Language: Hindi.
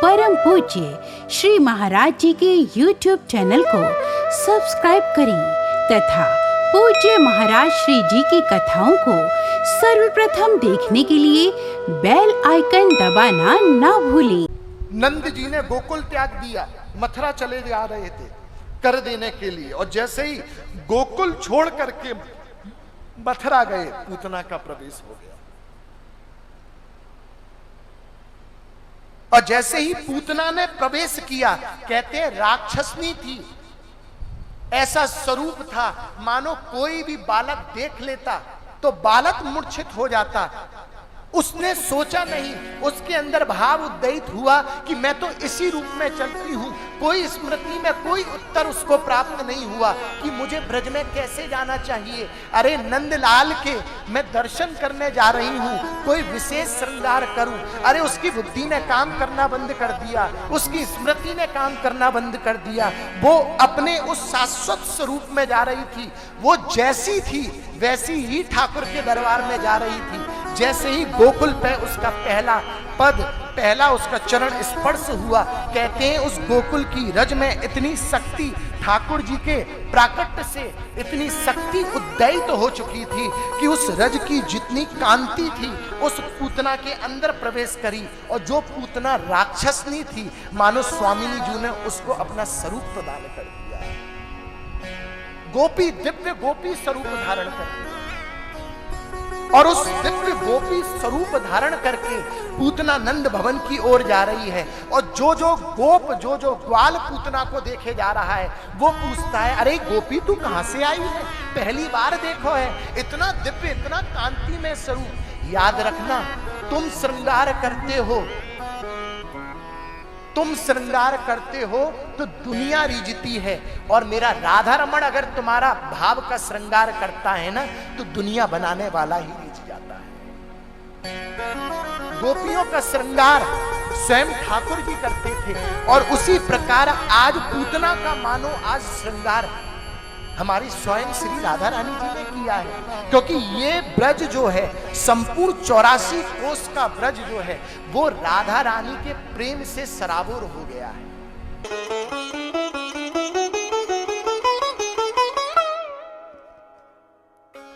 परम पूज्य श्री महाराज जी के YouTube चैनल को सब्सक्राइब करें तथा पूज्य महाराज श्री जी की कथाओं को सर्वप्रथम देखने के लिए बेल आइकन दबाना ना भूलें। नंद जी ने गोकुल त्याग दिया, मथुरा चले जा रहे थे कर देने के लिए, और जैसे ही गोकुल छोड़ करके मथुरा गए, पूतना का प्रवेश हो गया। और जैसे ही पूतना ने प्रवेश किया, कहते हैं राक्षसनी थी, ऐसा स्वरूप था मानो कोई भी बालक देख लेता तो बालक मूर्छित हो जाता। उसने सोचा नहीं, उसके अंदर भाव उद्दीत हुआ कि मैं तो इसी रूप में चलती हूं। कोई स्मृति में कोई उत्तर उसको प्राप्त नहीं हुआ कि मुझे ब्रज में कैसे जाना चाहिए। अरे नंदलाल के मैं दर्शन करने जा रही हूं, कोई विशेष श्रृंगार करूं। अरे उसकी बुद्धि ने काम करना बंद कर दिया, उसकी स्मृति ने काम करना बंद कर दिया। वो अपने उस शाश्वत स्वरूप में जा रही थी। वो जैसी थी वैसी ही ठाकुर के दरबार में जा रही थी। जैसे ही गोकुल पे उसका पहला उसका चरण स्पर्श हुआ, कहते हैं उस गोकुल की रज में इतनी शक्ति, ठाकुर जी के प्राकट्य से इतनी शक्ति उद्दीत हो चुकी थी कि उस रज की जितनी कांति थी उस पूतना के अंदर प्रवेश करी। और जो पूतना राक्षसनी थी, मानो स्वामिनी जी ने उसको अपना स्वरूप प्रदान कर दिया। गोपी दिव्य गोपी स्वरूप धारण करती, और उस दिव्य गोपी स्वरूप धारण करके पूतना नंद भवन की ओर जा रही है। और जो जो ग्वाल पूतना को देखे जा रहा है, वो पूछता है, अरे गोपी तू कहां से आई है? पहली बार देखो है, इतना दिव्य इतना कांति में स्वरूप। याद रखना, तुम श्रृंगार करते हो तो दुनिया रिझती है, और मेरा राधा रमण अगर तुम्हारा भाव का श्रृंगार करता है ना, तो दुनिया बनाने वाला ही रिझ जाता है। गोपियों का श्रृंगार स्वयं ठाकुर जी करते थे, और उसी प्रकार आज पूतना का मानो आज श्रृंगार हमारी स्वयं श्री राधा रानी जी ने किया है। क्योंकि ये ब्रज जो है, संपूर्ण 84 कोस का ब्रज जो है, वो राधा रानी के प्रेम से सराबोर हो गया है।